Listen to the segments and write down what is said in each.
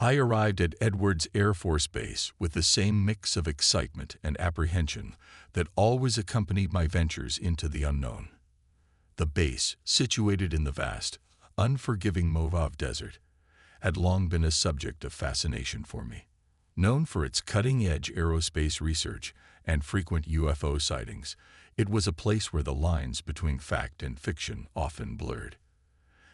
I arrived at Edwards Air Force Base with the same mix of excitement and apprehension that always accompanied my ventures into the unknown. The base, situated in the vast, unforgiving Mojave Desert, had long been a subject of fascination for me. Known for its cutting-edge aerospace research and frequent UFO sightings, it was a place where the lines between fact and fiction often blurred.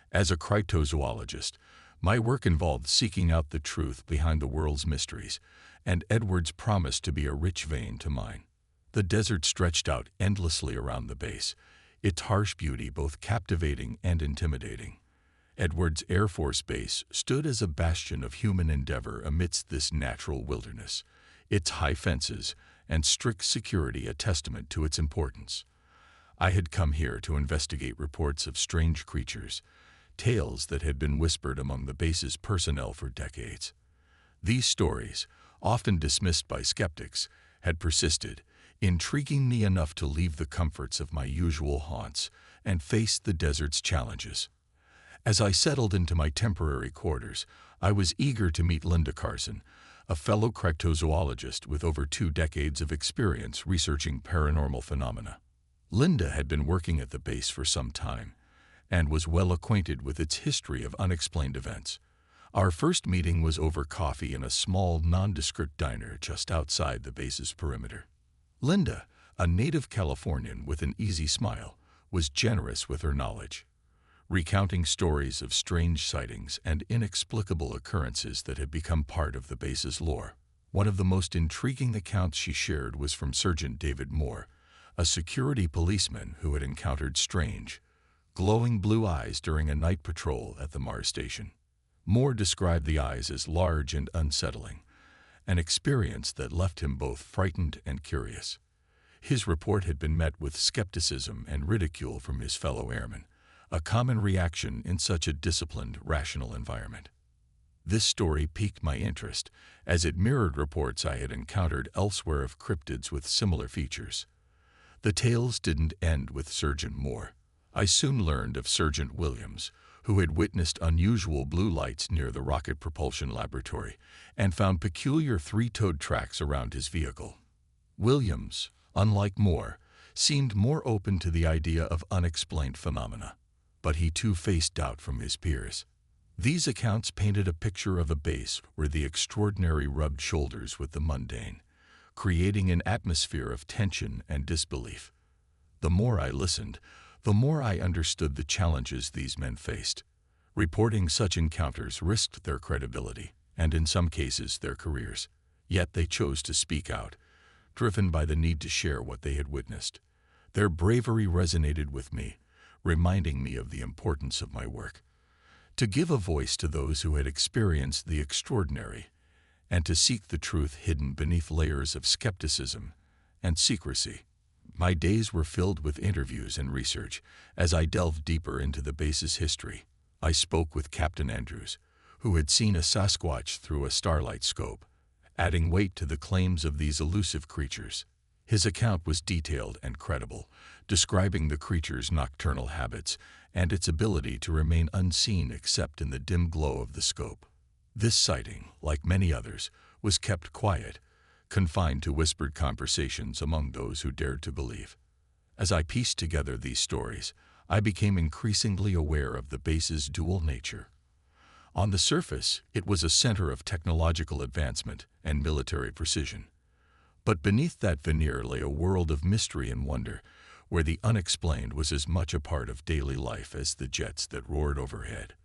As a cryptozoologist, my work involved seeking out the truth behind the world's mysteries, and Edwards promised to be a rich vein to mine. The desert stretched out endlessly around the base, its harsh beauty both captivating and intimidating. Edwards Air Force Base stood as a bastion of human endeavor amidst this natural wilderness, its high fences and strict security a testament to its importance. I had come here to investigate reports of strange creatures, tales that had been whispered among the base's personnel for decades. These stories, often dismissed by skeptics, had persisted, intriguing me enough to leave the comforts of my usual haunts and face the desert's challenges. As I settled into my temporary quarters, I was eager to meet Linda Carson, a fellow cryptozoologist with over 2 decades of experience researching paranormal phenomena. Linda had been working at the base for some time, and was well acquainted with its history of unexplained events. Our first meeting was over coffee in a small, nondescript diner just outside the base's perimeter. Linda, a native Californian with an easy smile, was generous with her knowledge, recounting stories of strange sightings and inexplicable occurrences that had become part of the base's lore. One of the most intriguing accounts she shared was from Sergeant David Moore, a security policeman who had encountered strange, glowing blue eyes during a night patrol at the Mars station. Moore described the eyes as large and unsettling, an experience that left him both frightened and curious. His report had been met with skepticism and ridicule from his fellow airmen, a common reaction in such a disciplined, rational environment. This story piqued my interest, as it mirrored reports I had encountered elsewhere of cryptids with similar features. The tales didn't end with Sergeant Moore. I soon learned of Sergeant Williams, who had witnessed unusual blue lights near the rocket propulsion laboratory and found peculiar 3-toed tracks around his vehicle. Williams, unlike Moore, seemed more open to the idea of unexplained phenomena, but he too faced doubt from his peers. These accounts painted a picture of a base where the extraordinary rubbed shoulders with the mundane, creating an atmosphere of tension and disbelief. The more I listened, the more I understood the challenges these men faced. Reporting such encounters risked their credibility, and in some cases their careers. Yet they chose to speak out, driven by the need to share what they had witnessed. Their bravery resonated with me, reminding me of the importance of my work. To give a voice to those who had experienced the extraordinary, and to seek the truth hidden beneath layers of skepticism and secrecy. My days were filled with interviews and research. As I delved deeper into the base's history, I spoke with Captain Andrews, who had seen a Sasquatch through a starlight scope, adding weight to the claims of these elusive creatures. His account was detailed and credible, describing the creature's nocturnal habits and its ability to remain unseen except in the dim glow of the scope. This sighting, like many others, was kept quiet, confined to whispered conversations among those who dared to believe. As I pieced together these stories, I became increasingly aware of the base's dual nature. On the surface, it was a center of technological advancement and military precision. But beneath that veneer lay a world of mystery and wonder, where the unexplained was as much a part of daily life as the jets that roared overhead.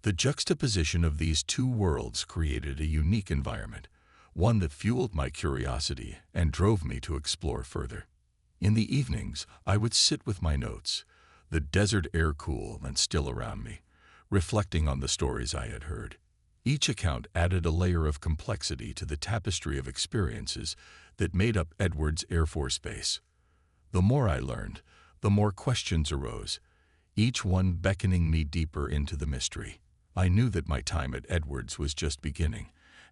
The juxtaposition of these two worlds created a unique environment, one that fueled my curiosity and drove me to explore further. In the evenings, I would sit with my notes, the desert air cool and still around me, reflecting on the stories I had heard. Each account added a layer of complexity to the tapestry of experiences that made up Edwards Air Force Base. The more I learned, the more questions arose, each one beckoning me deeper into the mystery. I knew that my time at Edwards was just beginning,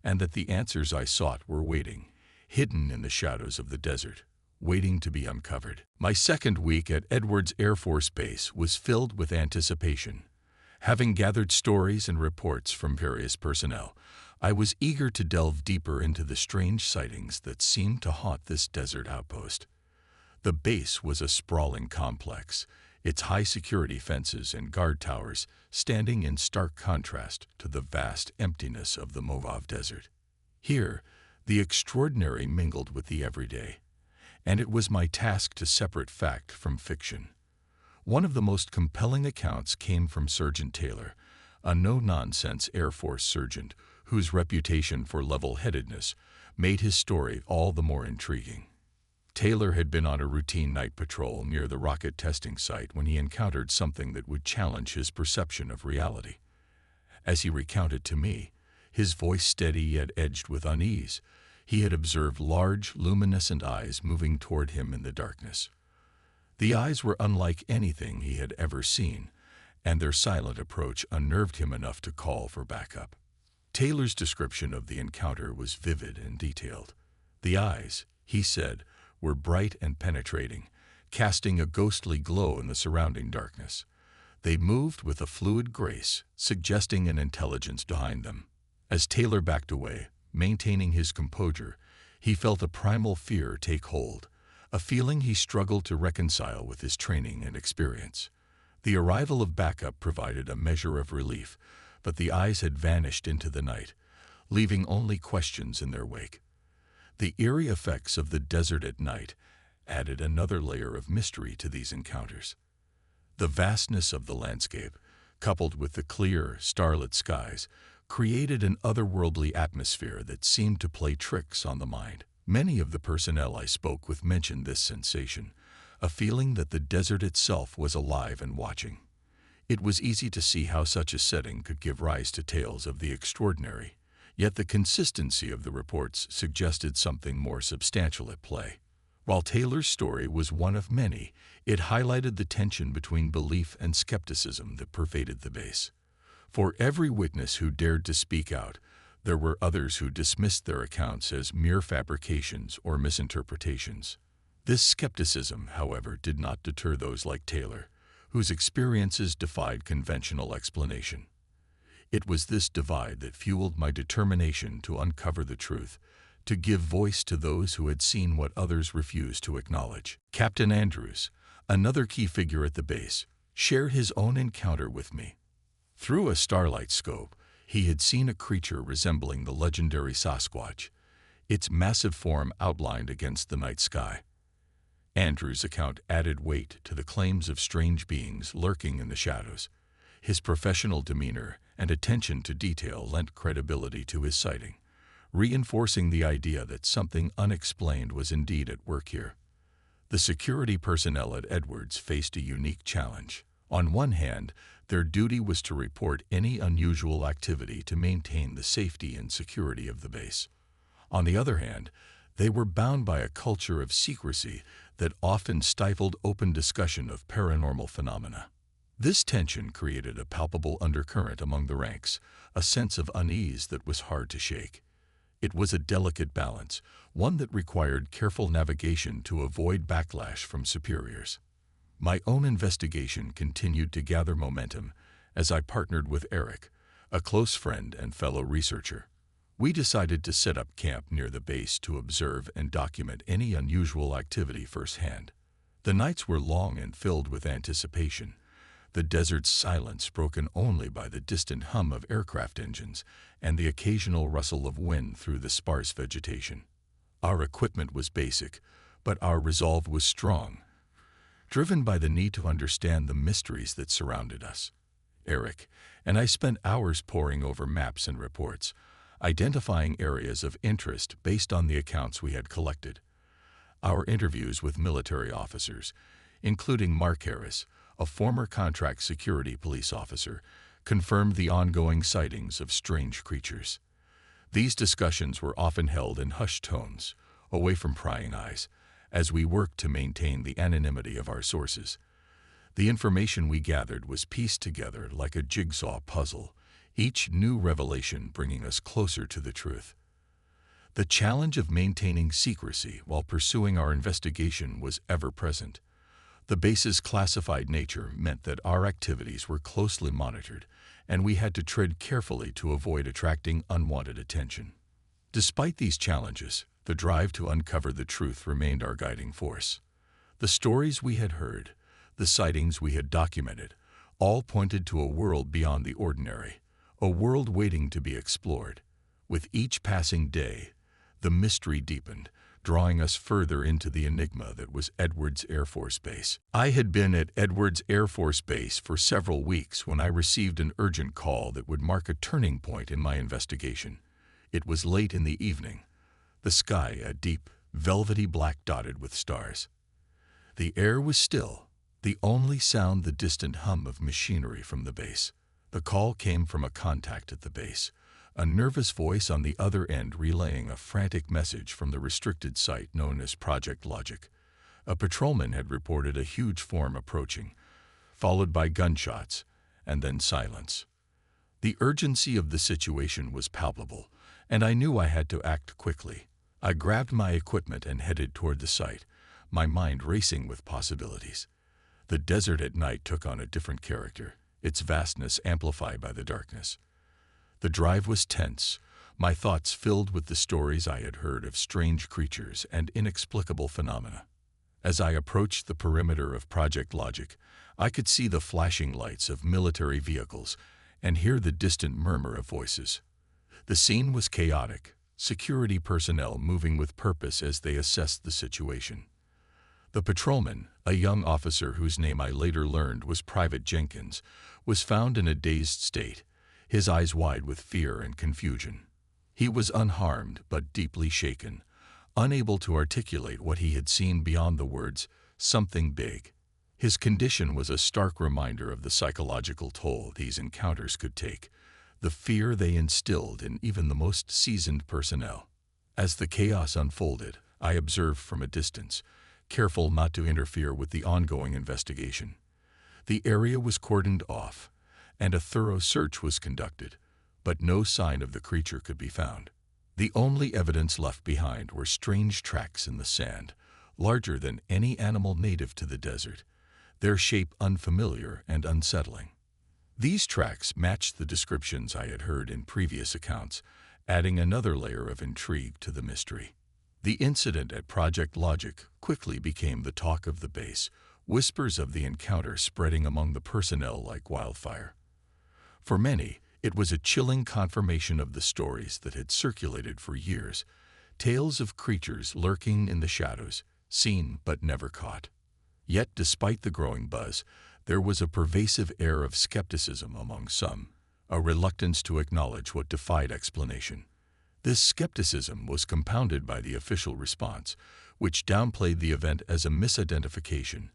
and that the answers I sought were waiting, hidden in the shadows of the desert, waiting to be uncovered. My second week at Edwards Air Force Base was filled with anticipation. Having gathered stories and reports from various personnel, I was eager to delve deeper into the strange sightings that seemed to haunt this desert outpost. The base was a sprawling complex, its high security fences and guard towers standing in stark contrast to the vast emptiness of the Mojave Desert. Here, the extraordinary mingled with the everyday, and it was my task to separate fact from fiction. One of the most compelling accounts came from Sergeant Taylor, a no-nonsense Air Force sergeant whose reputation for level-headedness made his story all the more intriguing. Taylor had been on a routine night patrol near the rocket testing site when he encountered something that would challenge his perception of reality. As he recounted to me, his voice steady yet edged with unease, he had observed large, luminescent eyes moving toward him in the darkness. The eyes were unlike anything he had ever seen, and their silent approach unnerved him enough to call for backup. Taylor's description of the encounter was vivid and detailed. The eyes, he said, were bright and penetrating, casting a ghostly glow in the surrounding darkness. They moved with a fluid grace, suggesting an intelligence behind them. As Taylor backed away, maintaining his composure, he felt a primal fear take hold, a feeling he struggled to reconcile with his training and experience. The arrival of backup provided a measure of relief, but the eyes had vanished into the night, leaving only questions in their wake. The eerie effects of the desert at night added another layer of mystery to these encounters. The vastness of the landscape, coupled with the clear, starlit skies, created an otherworldly atmosphere that seemed to play tricks on the mind. Many of the personnel I spoke with mentioned this sensation, a feeling that the desert itself was alive and watching. It was easy to see how such a setting could give rise to tales of the extraordinary, yet the consistency of the reports suggested something more substantial at play. While Taylor's story was one of many, it highlighted the tension between belief and skepticism that pervaded the base. For every witness who dared to speak out, there were others who dismissed their accounts as mere fabrications or misinterpretations. This skepticism, however, did not deter those like Taylor, whose experiences defied conventional explanation. It was this divide that fueled my determination to uncover the truth, to give voice to those who had seen what others refused to acknowledge. Captain Andrews, another key figure at the base, shared his own encounter with me. Through a starlight scope, he had seen a creature resembling the legendary Sasquatch, its massive form outlined against the night sky. Andrews' account added weight to the claims of strange beings lurking in the shadows. His professional demeanor and attention to detail lent credibility to his sighting, reinforcing the idea that something unexplained was indeed at work here. The security personnel at Edwards faced a unique challenge. On one hand, their duty was to report any unusual activity to maintain the safety and security of the base. On the other hand, they were bound by a culture of secrecy that often stifled open discussion of paranormal phenomena. This tension created a palpable undercurrent among the ranks, a sense of unease that was hard to shake. It was a delicate balance, one that required careful navigation to avoid backlash from superiors. My own investigation continued to gather momentum as I partnered with Eric, a close friend and fellow researcher. We decided to set up camp near the base to observe and document any unusual activity firsthand. The nights were long and filled with anticipation, the desert's silence broken only by the distant hum of aircraft engines and the occasional rustle of wind through the sparse vegetation. Our equipment was basic, but our resolve was strong, driven by the need to understand the mysteries that surrounded us. Eric and I spent hours poring over maps and reports, identifying areas of interest based on the accounts we had collected. Our interviews with military officers, including Mark Harris, a former contract security police officer, confirmed the ongoing sightings of strange creatures. These discussions were often held in hushed tones, away from prying eyes, as we worked to maintain the anonymity of our sources. The information we gathered was pieced together like a jigsaw puzzle, each new revelation bringing us closer to the truth. The challenge of maintaining secrecy while pursuing our investigation was ever present. The base's classified nature meant that our activities were closely monitored, and we had to tread carefully to avoid attracting unwanted attention. Despite these challenges, the drive to uncover the truth remained our guiding force. The stories we had heard, the sightings we had documented, all pointed to a world beyond the ordinary, a world waiting to be explored. With each passing day, the mystery deepened, drawing us further into the enigma that was Edwards Air Force Base. I had been at Edwards Air Force Base for several weeks when I received an urgent call that would mark a turning point in my investigation. It was late in the evening, the sky a deep, velvety black dotted with stars. The air was still, the only sound the distant hum of machinery from the base. The call came from a contact at the base, a nervous voice on the other end relaying a frantic message from the restricted site known as Project Logic. A patrolman had reported a huge form approaching, followed by gunshots, and then silence. The urgency of the situation was palpable, and I knew I had to act quickly. I grabbed my equipment and headed toward the site, my mind racing with possibilities. The desert at night took on a different character, its vastness amplified by the darkness. The drive was tense, my thoughts filled with the stories I had heard of strange creatures and inexplicable phenomena. As I approached the perimeter of Project Logic, I could see the flashing lights of military vehicles and hear the distant murmur of voices. The scene was chaotic, security personnel moving with purpose as they assessed the situation. The patrolman, a young officer whose name I later learned was Private Jenkins, was found in a dazed state, his eyes wide with fear and confusion. He was unharmed but deeply shaken, unable to articulate what he had seen beyond the words, "something big." His condition was a stark reminder of the psychological toll these encounters could take, the fear they instilled in even the most seasoned personnel. As the chaos unfolded, I observed from a distance, careful not to interfere with the ongoing investigation. The area was cordoned off, and a thorough search was conducted, but no sign of the creature could be found. The only evidence left behind were strange tracks in the sand, larger than any animal native to the desert, their shape unfamiliar and unsettling. These tracks matched the descriptions I had heard in previous accounts, adding another layer of intrigue to the mystery. The incident at Project Logic quickly became the talk of the base, whispers of the encounter spreading among the personnel like wildfire. For many, it was a chilling confirmation of the stories that had circulated for years, tales of creatures lurking in the shadows, seen but never caught. Yet, despite the growing buzz, there was a pervasive air of skepticism among some, a reluctance to acknowledge what defied explanation. This skepticism was compounded by the official response, which downplayed the event as a misidentification,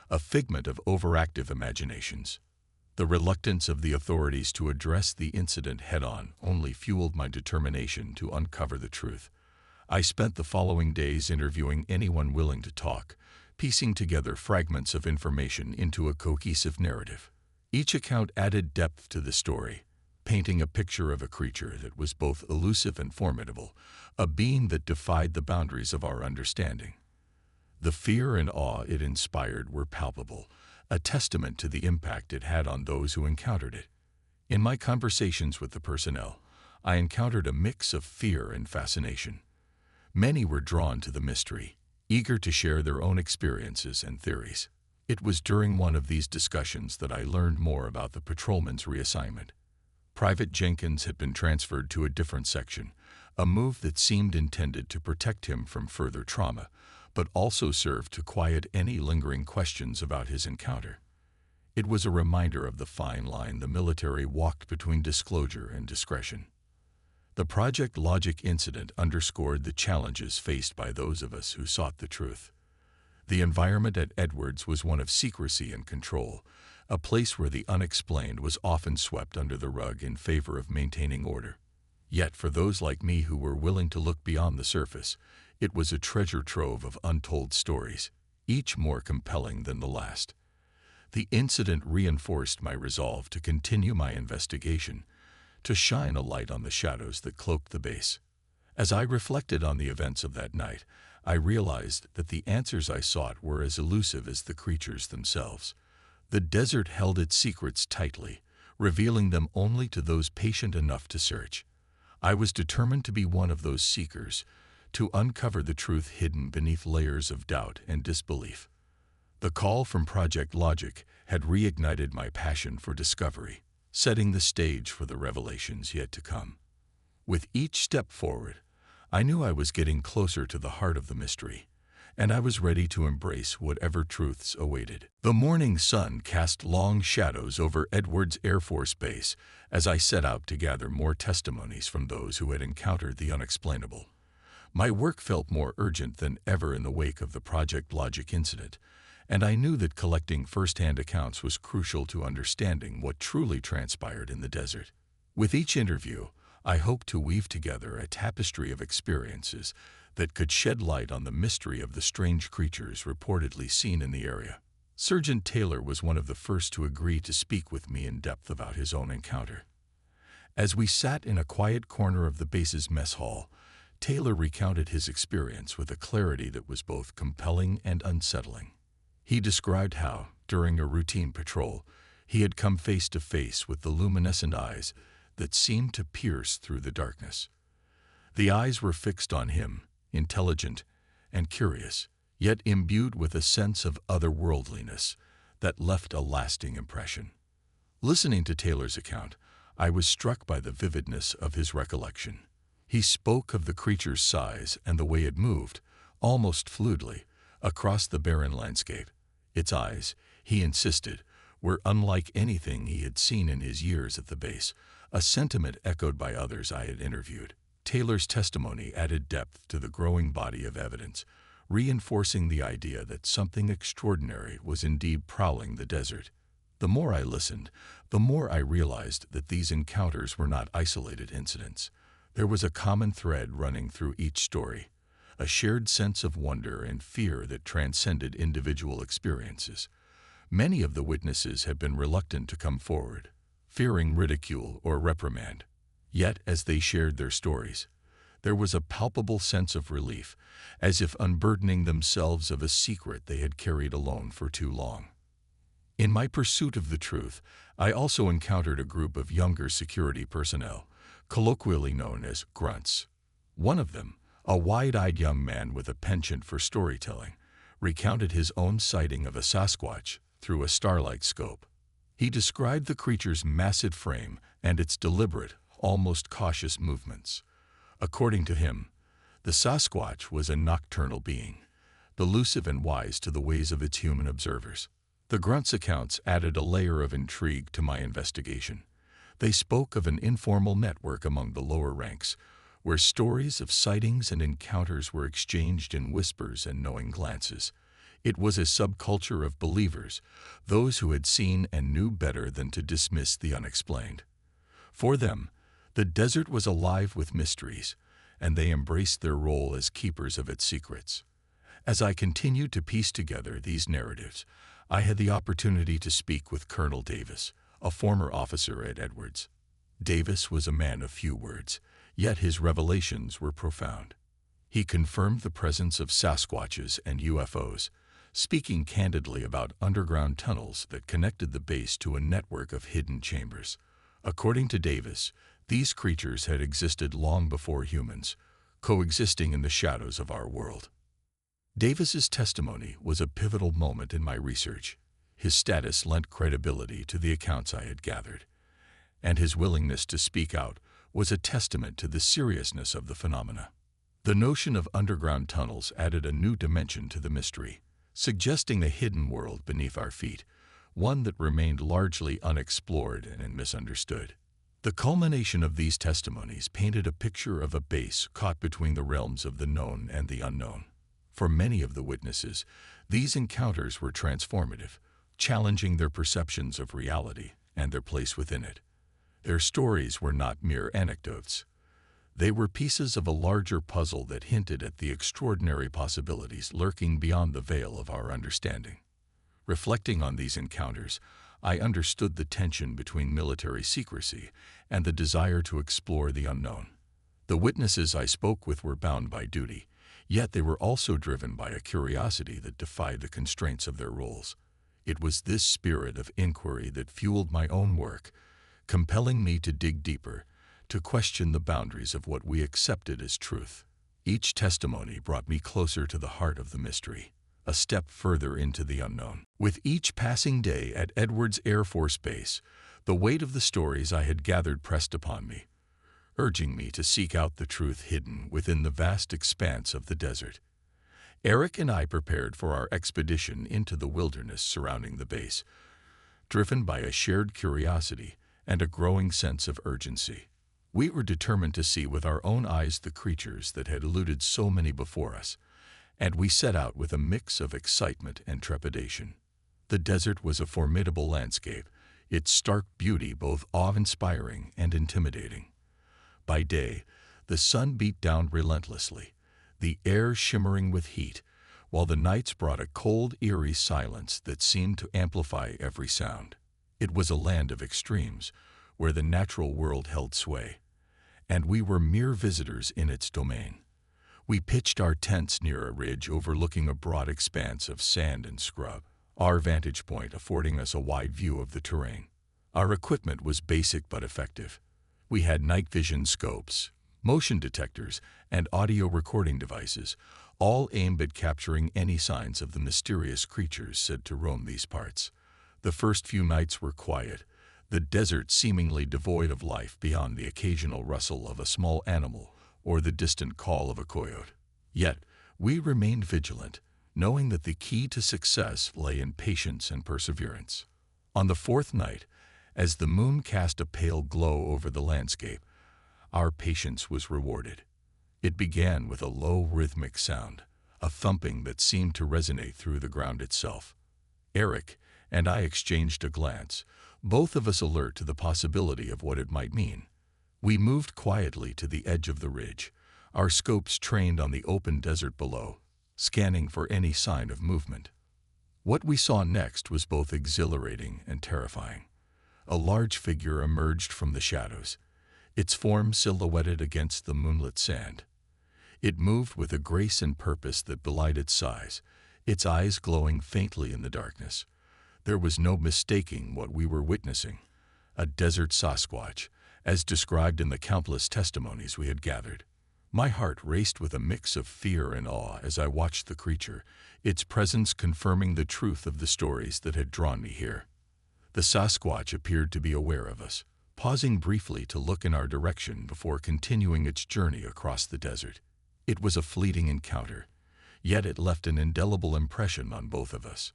a figment of overactive imaginations. The reluctance of the authorities to address the incident head-on only fueled my determination to uncover the truth. I spent the following days interviewing anyone willing to talk, piecing together fragments of information into a cohesive narrative. Each account added depth to the story, painting a picture of a creature that was both elusive and formidable, a being that defied the boundaries of our understanding. The fear and awe it inspired were palpable, a testament to the impact it had on those who encountered it. In my conversations with the personnel, I encountered a mix of fear and fascination. Many were drawn to the mystery, eager to share their own experiences and theories. It was during one of these discussions that I learned more about the patrolman's reassignment. Private Jenkins had been transferred to a different section, a move that seemed intended to protect him from further trauma, but also served to quiet any lingering questions about his encounter. It was a reminder of the fine line the military walked between disclosure and discretion. The Project Logic incident underscored the challenges faced by those of us who sought the truth. The environment at Edwards was one of secrecy and control, a place where the unexplained was often swept under the rug in favor of maintaining order. Yet for those like me who were willing to look beyond the surface, it was a treasure trove of untold stories, each more compelling than the last. The incident reinforced my resolve to continue my investigation, to shine a light on the shadows that cloaked the base. As I reflected on the events of that night, I realized that the answers I sought were as elusive as the creatures themselves. The desert held its secrets tightly, revealing them only to those patient enough to search. I was determined to be one of those seekers, to uncover the truth hidden beneath layers of doubt and disbelief. The call from Project Logic had reignited my passion for discovery, setting the stage for the revelations yet to come. With each step forward, I knew I was getting closer to the heart of the mystery, and I was ready to embrace whatever truths awaited. The morning sun cast long shadows over Edwards Air Force Base as I set out to gather more testimonies from those who had encountered the unexplainable. My work felt more urgent than ever in the wake of the Project Logic incident, and I knew that collecting first-hand accounts was crucial to understanding what truly transpired in the desert. With each interview, I hoped to weave together a tapestry of experiences that could shed light on the mystery of the strange creatures reportedly seen in the area. Sergeant Taylor was one of the first to agree to speak with me in depth about his own encounter. As we sat in a quiet corner of the base's mess hall, Taylor recounted his experience with a clarity that was both compelling and unsettling. He described how, during a routine patrol, he had come face to face with the luminescent eyes that seemed to pierce through the darkness. The eyes were fixed on him, intelligent and curious, yet imbued with a sense of otherworldliness that left a lasting impression. Listening to Taylor's account, I was struck by the vividness of his recollection. He spoke of the creature's size and the way it moved, almost fluidly, across the barren landscape. Its eyes, he insisted, were unlike anything he had seen in his years at the base, a sentiment echoed by others I had interviewed. Taylor's testimony added depth to the growing body of evidence, reinforcing the idea that something extraordinary was indeed prowling the desert. The more I listened, the more I realized that these encounters were not isolated incidents. There was a common thread running through each story, a shared sense of wonder and fear that transcended individual experiences. Many of the witnesses had been reluctant to come forward, fearing ridicule or reprimand. Yet, as they shared their stories, there was a palpable sense of relief, as if unburdening themselves of a secret they had carried alone for too long. In my pursuit of the truth, I also encountered a group of younger security personnel, colloquially known as grunts. One of them, a wide-eyed young man with a penchant for storytelling, recounted his own sighting of a Sasquatch through a starlight scope. He described the creature's massive frame and its deliberate, almost cautious movements. According to him, the Sasquatch was a nocturnal being, elusive and wise to the ways of its human observers. The grunt's accounts added a layer of intrigue to my investigation. They spoke of an informal network among the lower ranks, where stories of sightings and encounters were exchanged in whispers and knowing glances. It was a subculture of believers, those who had seen and knew better than to dismiss the unexplained. For them, the desert was alive with mysteries, and they embraced their role as keepers of its secrets. As I continued to piece together these narratives, I had the opportunity to speak with Colonel Davis, a former officer at Edwards. Davis was a man of few words, yet his revelations were profound. He confirmed the presence of Sasquatches and UFOs, speaking candidly about underground tunnels that connected the base to a network of hidden chambers. According to Davis, these creatures had existed long before humans, coexisting in the shadows of our world. Davis's testimony was a pivotal moment in my research. His status lent credibility to the accounts I had gathered, and his willingness to speak out was a testament to the seriousness of the phenomena. The notion of underground tunnels added a new dimension to the mystery, suggesting a hidden world beneath our feet, one that remained largely unexplored and misunderstood. The culmination of these testimonies painted a picture of a base caught between the realms of the known and the unknown. For many of the witnesses, these encounters were transformative, challenging their perceptions of reality and their place within it. Their stories were not mere anecdotes. They were pieces of a larger puzzle that hinted at the extraordinary possibilities lurking beyond the veil of our understanding. Reflecting on these encounters, I understood the tension between military secrecy and the desire to explore the unknown. The witnesses I spoke with were bound by duty, Yet they were also driven by a curiosity that defied the constraints of their roles. It was this spirit of inquiry that fueled my own work, compelling me to dig deeper, to question the boundaries of what we accepted as truth. Each testimony brought me closer to the heart of the mystery, a step further into the unknown. With each passing day at Edwards Air Force Base, the weight of the stories I had gathered pressed upon me, urging me to seek out the truth hidden within the vast expanse of the desert. Eric and I prepared for our expedition into the wilderness surrounding the base, driven by a shared curiosity and a growing sense of urgency. We were determined to see with our own eyes the creatures that had eluded so many before us, and we set out with a mix of excitement and trepidation. The desert was a formidable landscape, its stark beauty both awe-inspiring and intimidating. By day, the sun beat down relentlessly, the air shimmering with heat, while the nights brought a cold, eerie silence that seemed to amplify every sound. It was a land of extremes, where the natural world held sway, and we were mere visitors in its domain. We pitched our tents near a ridge overlooking a broad expanse of sand and scrub, our vantage point affording us a wide view of the terrain. Our equipment was basic but effective. We had night vision scopes, motion detectors, and audio recording devices, all aimed at capturing any signs of the mysterious creatures said to roam these parts. The first few nights were quiet, the desert seemingly devoid of life beyond the occasional rustle of a small animal or the distant call of a coyote. Yet, we remained vigilant, knowing that the key to success lay in patience and perseverance. On the fourth night, as the moon cast a pale glow over the landscape, our patience was rewarded. It began with a low rhythmic sound, a thumping that seemed to resonate through the ground itself. Eric and I exchanged a glance, both of us alert to the possibility of what it might mean. We moved quietly to the edge of the ridge, our scopes trained on the open desert below, scanning for any sign of movement. What we saw next was both exhilarating and terrifying. A large figure emerged from the shadows, its form silhouetted against the moonlit sand. It moved with a grace and purpose that belied its size, its eyes glowing faintly in the darkness. There was no mistaking what we were witnessing, a desert Sasquatch, as described in the countless testimonies we had gathered. My heart raced with a mix of fear and awe as I watched the creature, its presence confirming the truth of the stories that had drawn me here. The Sasquatch appeared to be aware of us, pausing briefly to look in our direction before continuing its journey across the desert. It was a fleeting encounter, yet it left an indelible impression on both of us.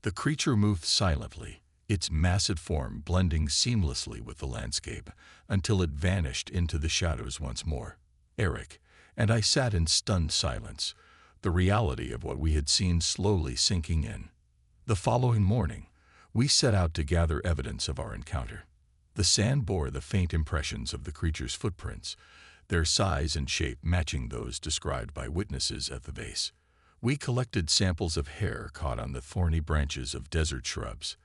The creature moved silently, its massive form blending seamlessly with the landscape until it vanished into the shadows once more. Eric and I sat in stunned silence, the reality of what we had seen slowly sinking in. The following morning, we set out to gather evidence of our encounter. The sand bore the faint impressions of the creature's footprints, their size and shape matching those described by witnesses at the base. We collected samples of hair caught on the thorny branches of desert shrubs,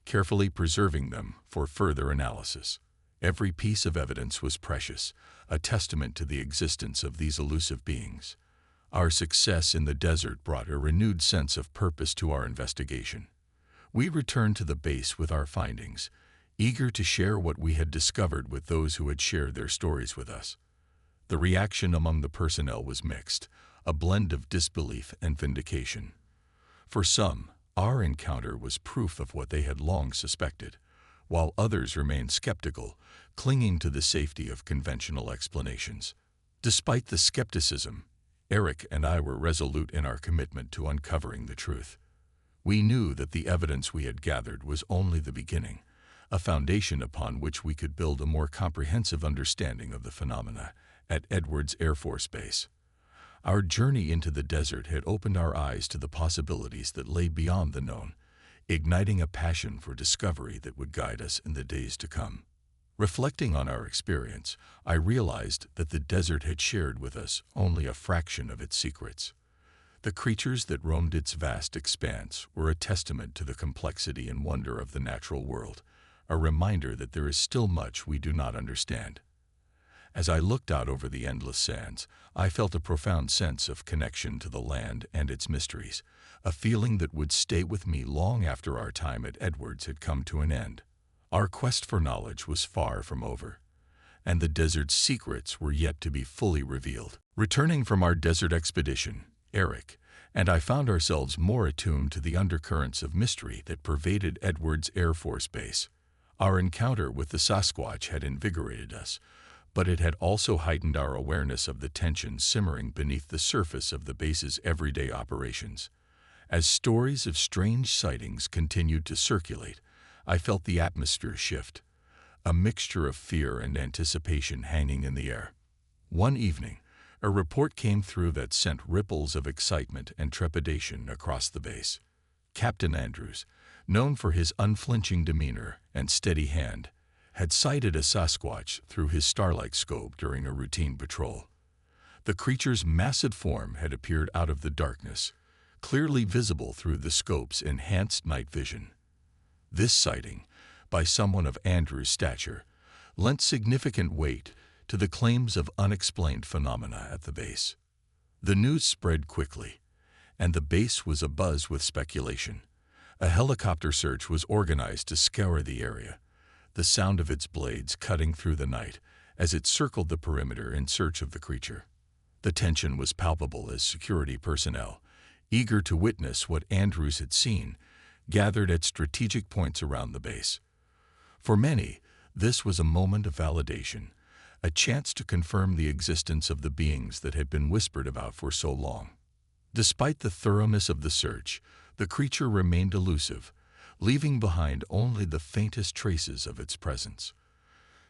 carefully preserving them for further analysis. Every piece of evidence was precious, a testament to the existence of these elusive beings. Our success in the desert brought a renewed sense of purpose to our investigation. We returned to the base with our findings, eager to share what we had discovered with those who had shared their stories with us. The reaction among the personnel was mixed, a blend of disbelief and vindication. For some, our encounter was proof of what they had long suspected, while others remained skeptical, clinging to the safety of conventional explanations. Despite the skepticism, Eric and I were resolute in our commitment to uncovering the truth. We knew that the evidence we had gathered was only the beginning, a foundation upon which we could build a more comprehensive understanding of the phenomena at Edwards Air Force Base. Our journey into the desert had opened our eyes to the possibilities that lay beyond the known, igniting a passion for discovery that would guide us in the days to come. Reflecting on our experience, I realized that the desert had shared with us only a fraction of its secrets. The creatures that roamed its vast expanse were a testament to the complexity and wonder of the natural world, a reminder that there is still much we do not understand. As I looked out over the endless sands, I felt a profound sense of connection to the land and its mysteries, a feeling that would stay with me long after our time at Edwards had come to an end. Our quest for knowledge was far from over, and the desert's secrets were yet to be fully revealed. Returning from our desert expedition, Eric and I found ourselves more attuned to the undercurrents of mystery that pervaded Edwards Air Force Base. Our encounter with the Sasquatch had invigorated us, but it had also heightened our awareness of the tension simmering beneath the surface of the base's everyday operations. As stories of strange sightings continued to circulate, I felt the atmosphere shift, a mixture of fear and anticipation hanging in the air. One evening, a report came through that sent ripples of excitement and trepidation across the base. Captain Andrews, known for his unflinching demeanor and steady hand, had sighted a Sasquatch through his starlight scope during a routine patrol. The creature's massive form had appeared out of the darkness, clearly visible through the scope's enhanced night vision. This sighting, by someone of Andrews' stature, lent significant weight to the claims of unexplained phenomena at the base. The news spread quickly, and the base was abuzz with speculation. A helicopter search was organized to scour the area, the sound of its blades cutting through the night as it circled the perimeter in search of the creature. The tension was palpable as security personnel, eager to witness what Andrews had seen, gathered at strategic points around the base. For many, this was a moment of validation, a chance to confirm the existence of the beings that had been whispered about for so long. Despite the thoroughness of the search, the creature remained elusive, leaving behind only the faintest traces of its presence.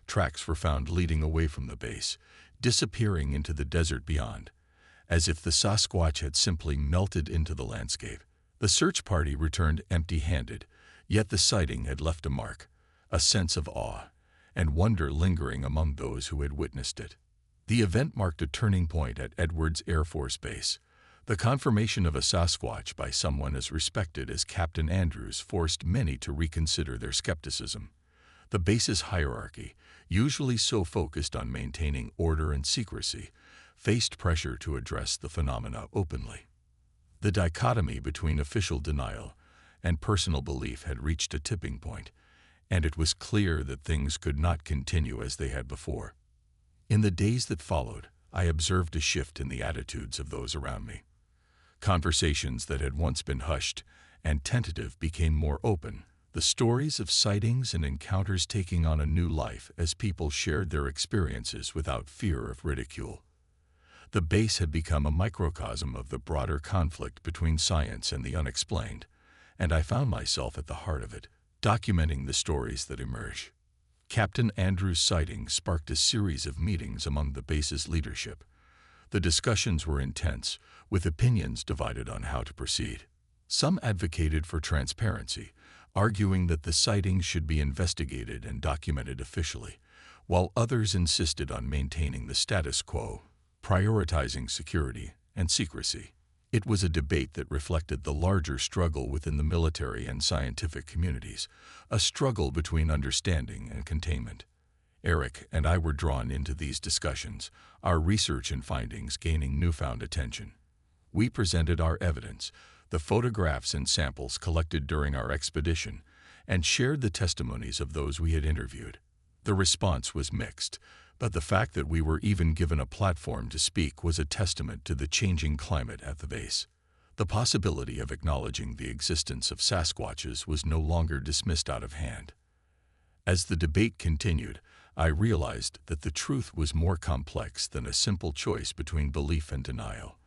Tracks were found leading away from the base, disappearing into the desert beyond, as if the Sasquatch had simply melted into the landscape. The search party returned empty-handed, yet the sighting had left a mark, a sense of awe and wonder lingering among those who had witnessed it. The event marked a turning point at Edwards Air Force Base. The confirmation of a Sasquatch by someone as respected as Captain Andrews forced many to reconsider their skepticism. The base's hierarchy, usually so focused on maintaining order and secrecy, faced pressure to address the phenomena openly. The dichotomy between official denial and personal belief had reached a tipping point, and it was clear that things could not continue as they had before. In the days that followed, I observed a shift in the attitudes of those around me. Conversations that had once been hushed and tentative became more open, the stories of sightings and encounters taking on a new life as people shared their experiences without fear of ridicule. The base had become a microcosm of the broader conflict between science and the unexplained, and I found myself at the heart of it, documenting the stories that emerge. Captain Andrews' sighting sparked a series of meetings among the base's leadership. The discussions were intense, with opinions divided on how to proceed. Some advocated for transparency, arguing that the sightings should be investigated and documented officially, while others insisted on maintaining the status quo, prioritizing security and secrecy. It was a debate that reflected the larger struggle within the military and scientific communities, a struggle between understanding and containment. Eric and I were drawn into these discussions, our research and findings gaining newfound attention. We presented our evidence, the photographs and samples collected during our expedition, and shared the testimonies of those we had interviewed. The response was mixed, but the fact that we were even given a platform to speak was a testament to the changing climate at the base. The possibility of acknowledging the existence of Sasquatches was no longer dismissed out of hand. As the debate continued, I realized that the truth was more complex than a simple choice between belief and denial.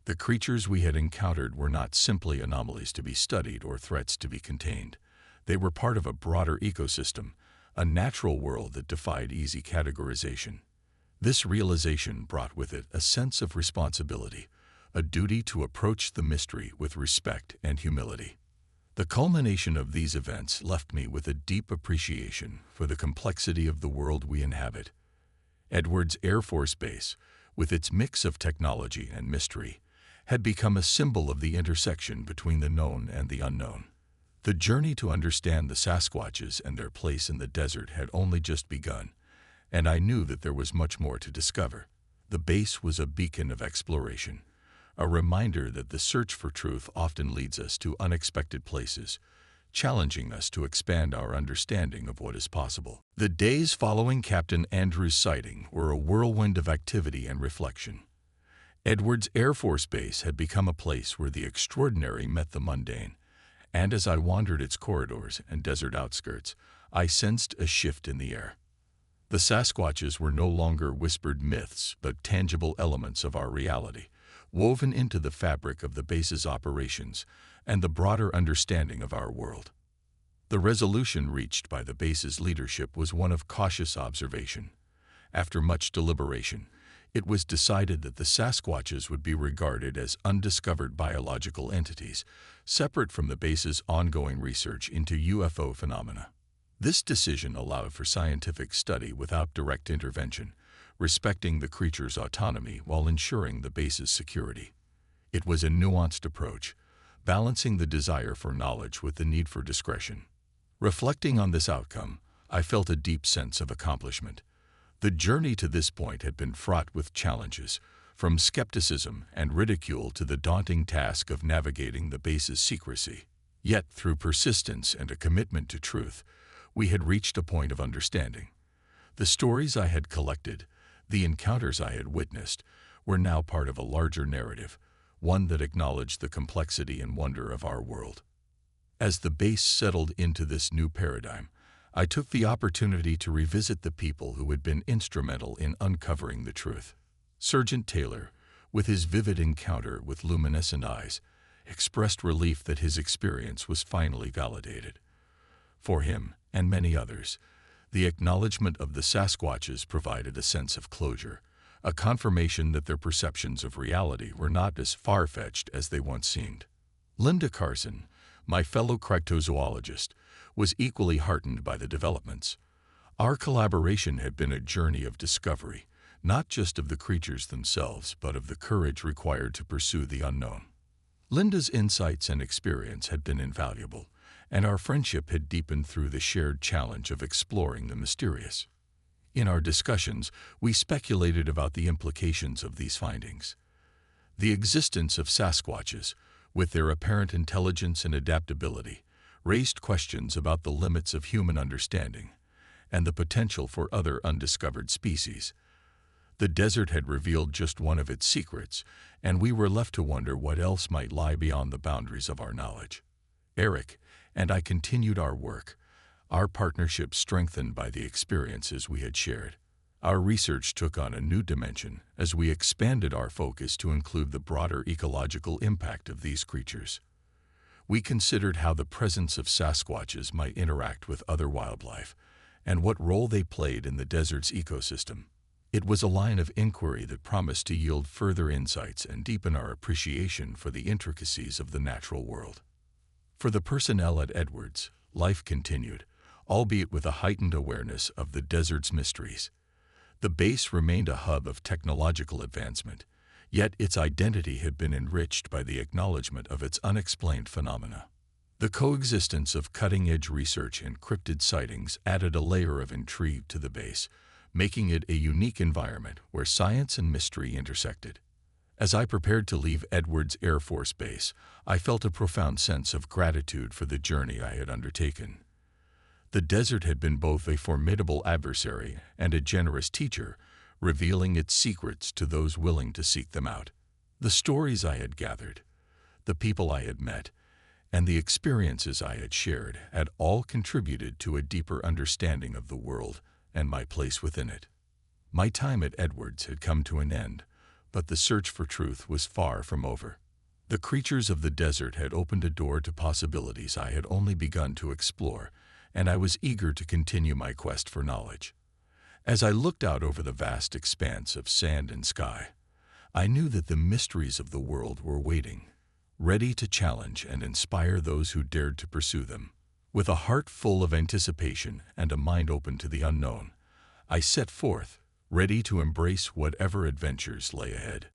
The creatures we had encountered were not simply anomalies to be studied or threats to be contained. They were part of a broader ecosystem, a natural world that defied easy categorization. This realization brought with it a sense of responsibility, a duty to approach the mystery with respect and humility. The culmination of these events left me with a deep appreciation for the complexity of the world we inhabit. Edwards Air Force Base, with its mix of technology and mystery, had become a symbol of the intersection between the known and the unknown. The journey to understand the Sasquatches and their place in the desert had only just begun, and I knew that there was much more to discover. The base was a beacon of exploration, a reminder that the search for truth often leads us to unexpected places, challenging us to expand our understanding of what is possible. The days following Captain Andrews' sighting were a whirlwind of activity and reflection. Edwards Air Force Base had become a place where the extraordinary met the mundane, and as I wandered its corridors and desert outskirts, I sensed a shift in the air. The Sasquatches were no longer whispered myths, but tangible elements of our reality, woven into the fabric of the base's operations and the broader understanding of our world. The resolution reached by the base's leadership was one of cautious observation. After much deliberation, it was decided that the Sasquatches would be regarded as undiscovered biological entities, separate from the base's ongoing research into UFO phenomena. This decision allowed for scientific study without direct intervention, respecting the creature's autonomy while ensuring the base's security. It was a nuanced approach, balancing the desire for knowledge with the need for discretion. Reflecting on this outcome, I felt a deep sense of accomplishment. The journey to this point had been fraught with challenges, from skepticism and ridicule to the daunting task of navigating the base's secrecy. Yet, through persistence and a commitment to truth, we had reached a point of understanding. The stories I had collected, the encounters I had witnessed, were now part of a larger narrative, one that acknowledged the complexity and wonder of our world. As the base settled into this new paradigm, I took the opportunity to revisit the people who had been instrumental in uncovering the truth. Sergeant Taylor, with his vivid encounter with luminescent eyes, expressed relief that his experience was finally validated. For him, and many others, the acknowledgement of the Sasquatches provided a sense of closure, a confirmation that their perceptions of reality were not as far-fetched as they once seemed. Linda Carson, my fellow cryptozoologist, was equally heartened by the developments. Our collaboration had been a journey of discovery, not just of the creatures themselves, but of the courage required to pursue the unknown. Linda's insights and experience had been invaluable, and our friendship had deepened through the shared challenge of exploring the mysterious. In our discussions, we speculated about the implications of these findings. The existence of Sasquatches, with their apparent intelligence and adaptability, raised questions about the limits of human understanding and the potential for other undiscovered species. The desert had revealed just one of its secrets, and we were left to wonder what else might lie beyond the boundaries of our knowledge. Eric and I continued our work, our partnership strengthened by the experiences we had shared. Our research took on a new dimension as we expanded our focus to include the broader ecological impact of these creatures. We considered how the presence of Sasquatches might interact with other wildlife and what role they played in the desert's ecosystem. It was a line of inquiry that promised to yield further insights and deepen our appreciation for the intricacies of the natural world. For the personnel at Edwards, life continued, albeit with a heightened awareness of the desert's mysteries. The base remained a hub of technological advancement, yet its identity had been enriched by the acknowledgement of its unexplained phenomena. The coexistence of cutting-edge research and cryptid sightings added a layer of intrigue to the base, making it a unique environment where science and mystery intersected. As I prepared to leave Edwards Air Force Base, I felt a profound sense of gratitude for the journey I had undertaken. The desert had been both a formidable adversary and a generous teacher, revealing its secrets to those willing to seek them out. The stories I had gathered, the people I had met, and the experiences I had shared had all contributed to a deeper understanding of the world and my place within it. My time at Edwards had come to an end, but the search for truth was far from over. The creatures of the desert had opened a door to possibilities I had only begun to explore, and I was eager to continue my quest for knowledge. As I looked out over the vast expanse of sand and sky, I knew that the mysteries of the world were waiting, ready to challenge and inspire those who dared to pursue them. With a heart full of anticipation and a mind open to the unknown, I set forth, ready to embrace whatever adventures lay ahead.